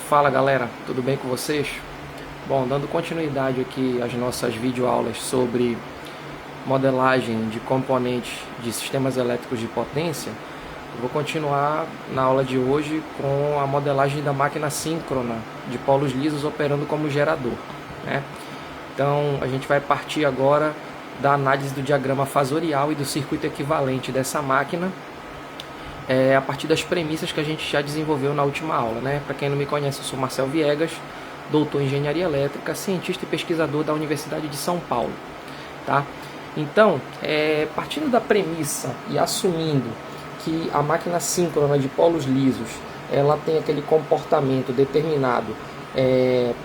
Fala galera, tudo bem com vocês? Bom, dando continuidade aqui às nossas videoaulas sobre modelagem de componentes de sistemas elétricos de potência, eu vou continuar na aula de hoje com a modelagem da máquina síncrona de polos lisos operando como gerador, né? Então a gente vai partir agora da análise do diagrama fasorial e do circuito equivalente dessa máquina, a partir das premissas que a gente já desenvolveu na última aula, né? Para quem não me conhece, eu sou Marcel Viegas, doutor em engenharia elétrica, cientista e pesquisador da Universidade de São Paulo, tá? Então, partindo da premissa e assumindo que a máquina síncrona de polos lisos ela tem aquele comportamento determinado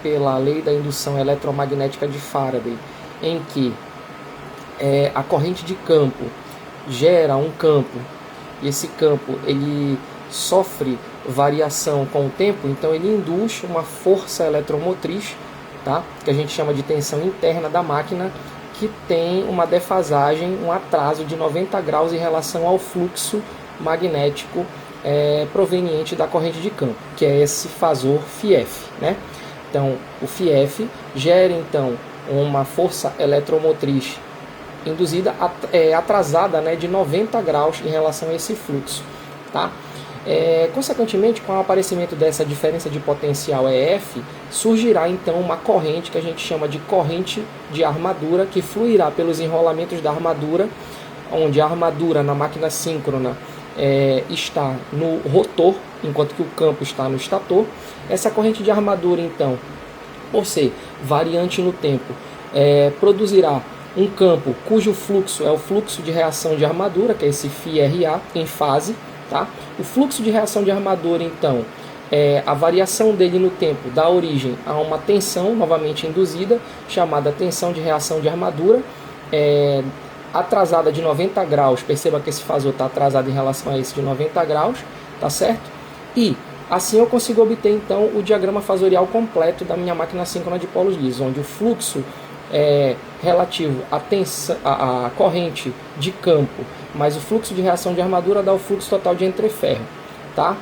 pela lei da indução eletromagnética de Faraday, em que a corrente de campo gera um campo e esse campo ele sofre variação com o tempo, então ele induz uma força eletromotriz, tá? Que a gente chama de tensão interna da máquina, que tem uma defasagem, um atraso de 90 graus em relação ao fluxo magnético proveniente da corrente de campo, que é esse fasor φF, né? Então o φF gera então uma força eletromotriz induzida atrasada, né, de 90 graus em relação a esse fluxo, tá? Consequentemente, com o aparecimento dessa diferença de potencial EF, surgirá então uma corrente que a gente chama de corrente de armadura, que fluirá pelos enrolamentos da armadura, onde a armadura na máquina síncrona está no rotor, enquanto que o campo está no estator. Essa corrente de armadura, então, por ser variante no tempo, produzirá um campo cujo fluxo é o fluxo de reação de armadura, que é esse φRA em fase, tá? O fluxo de reação de armadura, então, a variação dele no tempo dá origem a uma tensão novamente induzida, chamada tensão de reação de armadura, atrasada de 90 graus. Perceba que esse fasor está atrasado em relação a esse de 90 graus, tá certo? E assim eu consigo obter, então, o diagrama fasorial completo da minha máquina síncrona de polos lisos, onde o fluxo relativo à corrente de campo, mas o fluxo de reação de armadura dá o fluxo total de entreferro, tá?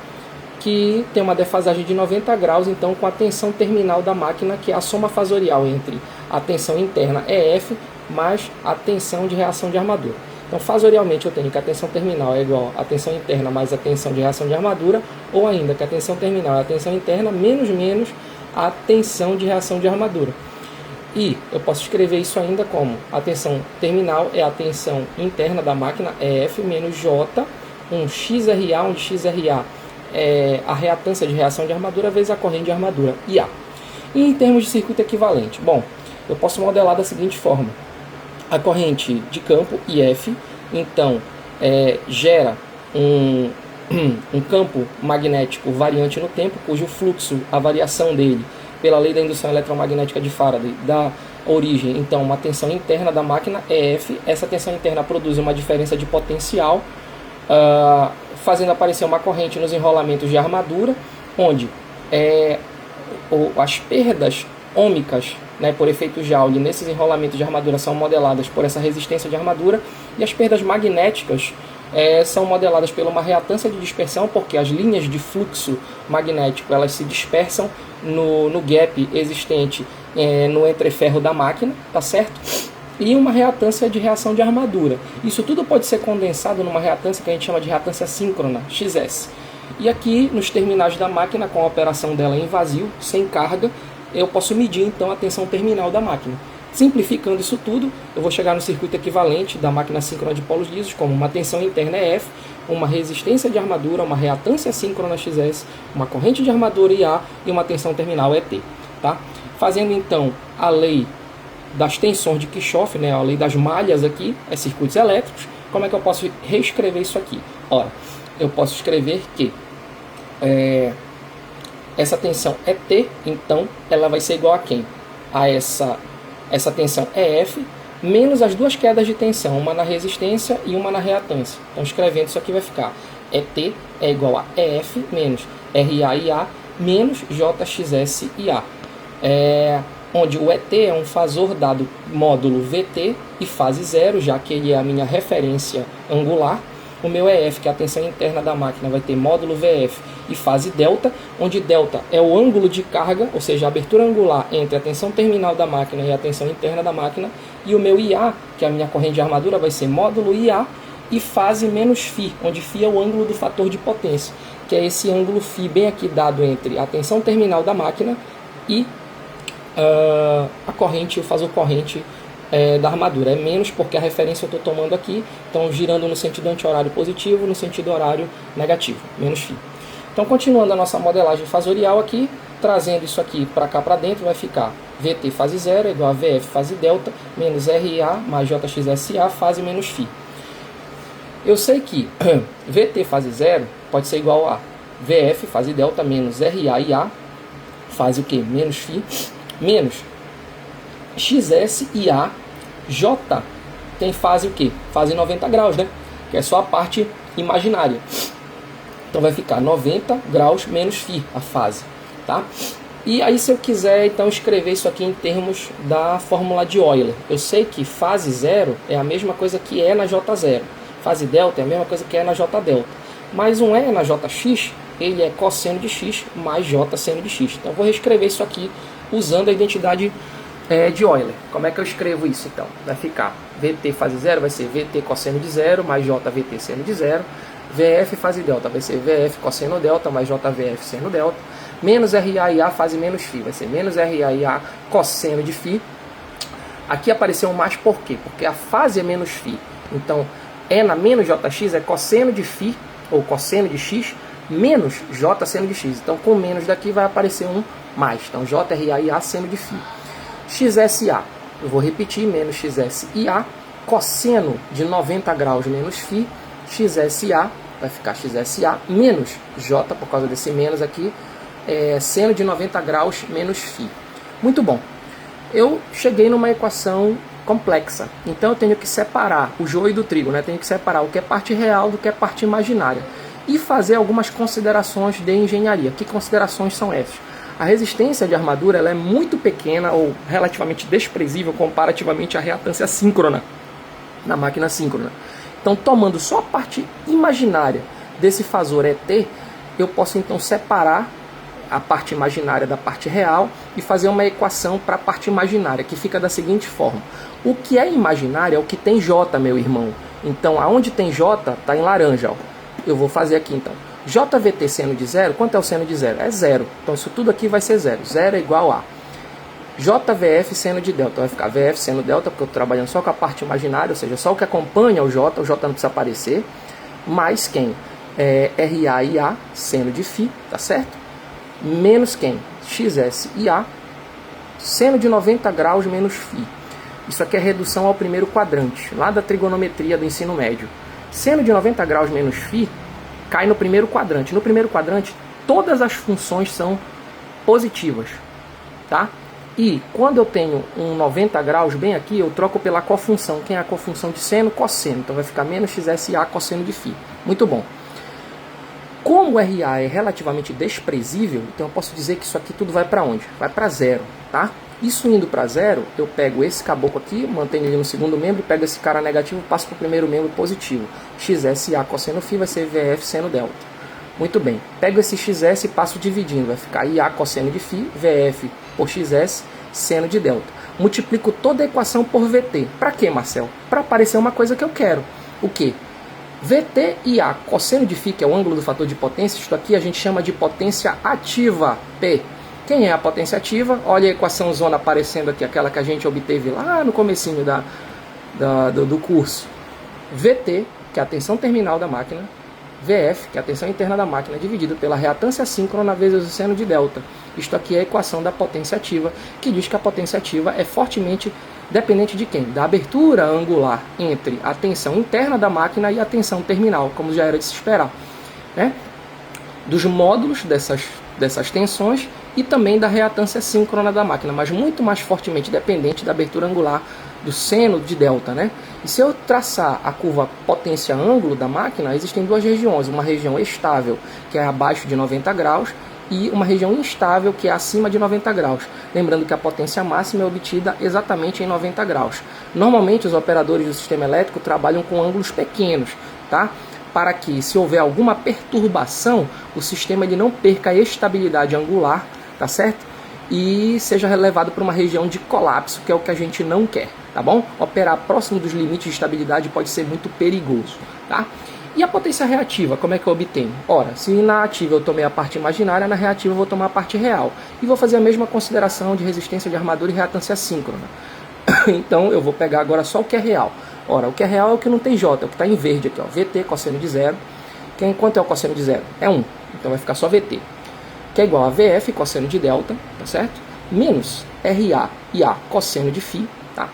Que tem uma defasagem de 90 graus, então, com a tensão terminal da máquina, que é a soma fasorial entre a tensão interna EF mais a tensão de reação de armadura. Então, fasorialmente, eu tenho que a tensão terminal é igual à tensão interna mais a tensão de reação de armadura, ou ainda que a tensão terminal é a tensão interna menos a tensão de reação de armadura. E eu posso escrever isso ainda como a tensão terminal é a tensão interna da máquina, EF, menos J, um XRA, onde XRA é a reatância de reação de armadura vezes a corrente de armadura, IA. E em termos de circuito equivalente, bom, eu posso modelar da seguinte forma. A corrente de campo, IF, então, gera um campo magnético variante no tempo, cujo fluxo, a variação dele, pela lei da indução eletromagnética de Faraday, dá origem, então, uma tensão interna da máquina, EF. Essa tensão interna produz uma diferença de potencial, fazendo aparecer uma corrente nos enrolamentos de armadura, onde as perdas ômicas, né, por efeito Joule, nesses enrolamentos de armadura são modeladas por essa resistência de armadura, e as perdas magnéticas são modeladas por uma reatância de dispersão, porque as linhas de fluxo magnético elas se dispersam no gap existente no entreferro da máquina, tá certo? E uma reatância de reação de armadura. Isso tudo pode ser condensado numa reatância que a gente chama de reatância síncrona, XS. E aqui nos terminais da máquina, com a operação dela em vazio, sem carga, eu posso medir então a tensão terminal da máquina. Simplificando isso tudo, eu vou chegar no circuito equivalente da máquina síncrona de polos lisos, como uma tensão interna EF, uma resistência de armadura, uma reatância síncrona XS, uma corrente de armadura IA e uma tensão terminal ET. Tá? Fazendo então a lei das tensões de Kirchhoff, né, a lei das malhas aqui, circuitos elétricos, como é que eu posso reescrever isso aqui? Ora, eu posso escrever que essa tensão ET, então, ela vai ser igual a quem? A essa tensão EF, menos as duas quedas de tensão, uma na resistência e uma na reatância. Então, escrevendo isso aqui vai ficar ET é igual a EF menos RAIA menos JXSIA. Onde o ET é um fasor dado módulo VT e fase zero, já que ele é a minha referência angular, o meu EF, que é a tensão interna da máquina, vai ter módulo VF e fase delta, onde delta é o ângulo de carga, ou seja, a abertura angular entre a tensão terminal da máquina e a tensão interna da máquina, e o meu IA, que é a minha corrente de armadura, vai ser módulo IA e fase menos φ, onde φ é o ângulo do fator de potência, que é esse ângulo φ bem aqui dado entre a tensão terminal da máquina e a corrente, o fasor corrente da armadura. É menos porque a referência eu estou tomando aqui, então girando no sentido anti-horário positivo, no sentido horário negativo, menos φ. Então, continuando a nossa modelagem fasorial aqui, trazendo isso aqui para cá para dentro, vai ficar VT fase 0 igual a VF fase delta menos RA mais JXSA fase menos φ. Eu sei que VT fase 0 pode ser igual a VF fase delta menos RA fase o que? Menos φ, menos XSIA J tem fase o que? Fase 90 graus, né? Que é só a parte imaginária. Então vai ficar 90 graus menos φ a fase, tá? E aí se eu quiser então escrever isso aqui em termos da fórmula de Euler, eu sei que fase 0 é a mesma coisa que E na J0. Fase delta é a mesma coisa que E na J delta. Mas um E na Jx, ele é cosseno de x mais J seno de x. Então eu vou reescrever isso aqui usando a identidade de Euler. Como é que eu escrevo isso então? Vai ficar VT fase 0 vai ser VT cosseno de 0 mais JVT seno de 0. VF fase delta vai ser VF cosseno delta mais JVF seno delta. Menos RAIA fase menos φ vai ser menos RAIA cosseno de φ. Aqui apareceu um mais por quê? Porque a fase é menos φ. Então, E na menos JX é cosseno de φ, ou cosseno de x, menos J seno de x. Então, com menos daqui vai aparecer um mais. Então, JRAIA seno de φ. XSA, eu vou repetir, menos XSIA, cosseno de 90 graus menos φ, XSA, vai ficar XSA, menos J, por causa desse menos aqui, seno de 90 graus menos φ. Muito bom. Eu cheguei numa equação complexa, então eu tenho que separar o joio do trigo, né? Tenho que separar o que é parte real do que é parte imaginária e fazer algumas considerações de engenharia. Que considerações são essas? A resistência de armadura ela é muito pequena ou relativamente desprezível comparativamente à reatância síncrona na máquina síncrona. Então, tomando só a parte imaginária desse fasor ET, eu posso então separar a parte imaginária da parte real e fazer uma equação para a parte imaginária, que fica da seguinte forma. O que é imaginário é o que tem J, meu irmão. Então, aonde tem J, está em laranja. Ó. Eu vou fazer aqui então. JVT seno de 0, quanto é o seno de 0? É 0. Então, isso tudo aqui vai ser 0. 0 é igual a JVF seno de delta. Vai ficar VF seno delta, porque eu estou trabalhando só com a parte imaginária, ou seja, só o que acompanha o J não precisa aparecer. Mais quem? RAIA seno de φ, tá certo? Menos quem? XSIA, seno de 90 graus menos φ. Isso aqui é redução ao primeiro quadrante, lá da trigonometria do ensino médio. Seno de 90 graus menos φ cai no primeiro quadrante. No primeiro quadrante, todas as funções são positivas, tá? E quando eu tenho um 90 graus bem aqui, eu troco pela cofunção. Quem é a cofunção de seno? Cosseno. Então vai ficar menos XSA cosseno de φ. Muito bom. Como o RA é relativamente desprezível, então eu posso dizer que isso aqui tudo vai para onde? Vai para 0, tá? Isso indo para 0, eu pego esse caboclo aqui, mantenho ele no segundo membro, pego esse cara negativo, passo para o primeiro membro positivo. XSA cosseno φ vai ser VF seno delta. Muito bem. Pego esse XS e passo dividindo. Vai ficar IA cosseno de φ, VF por XS, seno de delta. Multiplico toda a equação por VT. Para quê, Marcel? Para aparecer uma coisa que eu quero. O quê? VT e A cosseno de φ, que é o ângulo do fator de potência, isto aqui a gente chama de potência ativa, P. Quem é a potência ativa? Olha a equação zona aparecendo aqui, aquela que a gente obteve lá no comecinho do curso. VT, que é a tensão terminal da máquina, VF, que é a tensão interna da máquina, dividido pela reatância síncrona vezes o seno de delta. Isto aqui é a equação da potência ativa, que diz que a potência ativa é fortemente dependente de quem? Da abertura angular entre a tensão interna da máquina e a tensão terminal, como já era de se esperar, né? Dos módulos dessas tensões e também da reatância síncrona da máquina, mas muito mais fortemente dependente da abertura angular do seno de delta, né? E se eu traçar a curva potência-ângulo da máquina, existem duas regiões, uma região estável, que é abaixo de 90 graus, e uma região instável, que é acima de 90 graus. Lembrando que a potência máxima é obtida exatamente em 90 graus. Normalmente, os operadores do sistema elétrico trabalham com ângulos pequenos, tá? para que, se houver alguma perturbação, o sistema ele não perca a estabilidade angular, tá certo? E seja levado para uma região de colapso, que é o que a gente não quer, tá bom? Operar próximo dos limites de estabilidade pode ser muito perigoso, tá? E a potência reativa, como é que eu obtenho? Ora, se na ativa eu tomei a parte imaginária, na reativa eu vou tomar a parte real. E vou fazer a mesma consideração de resistência de armadura e reatância síncrona. Então eu vou pegar agora só o que é real. Ora, o que é real é o que não tem J, é o que está em verde aqui, ó, VT, cosseno de zero. Quanto é o cosseno de zero? É 1, então vai ficar só VT. Que é igual a VF, cosseno de delta, tá certo? Menos RA e A, cosseno de φ, tá?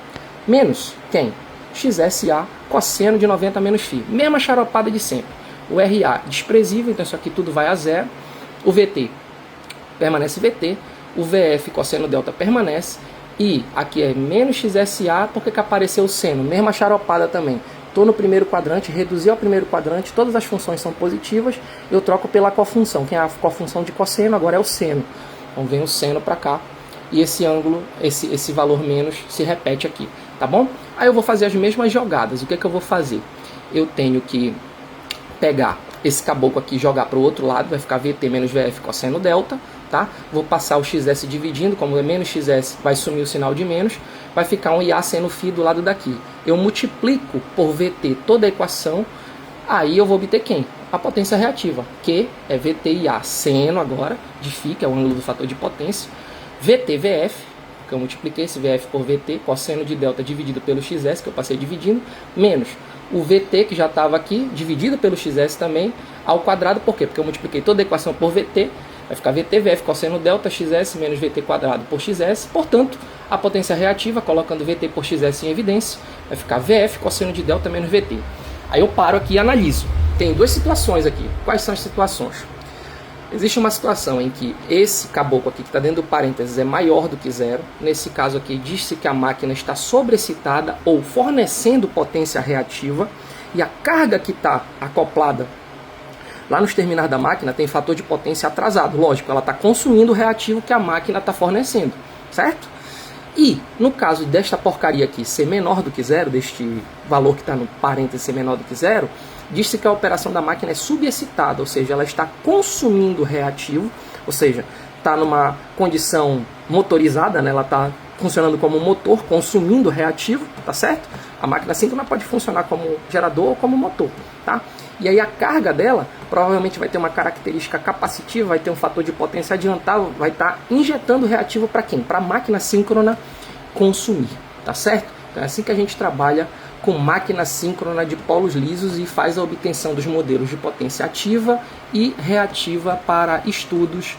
Menos quem? XSA, cosseno de 90 menos φ. Mesma charopada de sempre. O RA desprezível, então isso aqui tudo vai a zero. O VT permanece VT. O VF, cosseno delta, permanece. E aqui é menos XSA, porque que apareceu o seno. Mesma charopada também. Estou no primeiro quadrante, reduzi ao primeiro quadrante, todas as funções são positivas. Eu troco pela cofunção. Quem é a cofunção de cosseno agora é o seno. Então vem o seno para cá. E esse ângulo, esse valor menos, se repete aqui. Tá bom? Aí eu vou fazer as mesmas jogadas. O que é que eu vou fazer? Eu tenho que pegar esse caboclo aqui e jogar para o outro lado. Vai ficar VT menos VF cosseno delta. Tá? Vou passar o XS dividindo. Como é menos XS, vai sumir o sinal de menos. Vai ficar um IA seno φ do lado daqui. Eu multiplico por VT toda a equação. Aí eu vou obter quem? A potência reativa. Que é VT IA seno agora de φ, que é o ângulo do fator de potência. VT VF. Que eu multipliquei esse VF por VT, cosseno de delta dividido pelo XS, que eu passei dividindo, menos o VT, que já estava aqui, dividido pelo XS também, ao quadrado. Por quê? Porque eu multipliquei toda a equação por VT, vai ficar VT, VF, cosseno delta, XS, menos VT quadrado por XS. Portanto, a potência reativa, colocando VT por XS em evidência, vai ficar VF, cosseno de delta, menos VT. Aí eu paro aqui e analiso. Tem duas situações aqui. Quais são as situações? Existe uma situação em que esse caboclo aqui que está dentro do parênteses é maior do que zero. Nesse caso aqui, diz-se que a máquina está sobreexcitada ou fornecendo potência reativa. E a carga que está acoplada lá nos terminais da máquina tem fator de potência atrasado. Lógico, ela está consumindo o reativo que a máquina está fornecendo, certo? E no caso desta porcaria aqui ser menor do que zero, deste valor que está no parênteses ser menor do que zero, diz-se que a operação da máquina é subexcitada, ou seja, ela está consumindo reativo, ou seja, está numa condição motorizada, né? Ela está funcionando como motor, consumindo reativo, tá certo? A máquina síncrona pode funcionar como gerador ou como motor, tá? E aí a carga dela provavelmente vai ter uma característica capacitiva, vai ter um fator de potência adiantado, vai estar injetando reativo para quem? Para a máquina síncrona consumir, tá certo? Então é assim que a gente trabalha com máquina síncrona de polos lisos e faz a obtenção dos modelos de potência ativa e reativa para estudos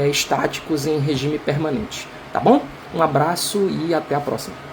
estáticos em regime permanente, tá bom? Um abraço e até a próxima.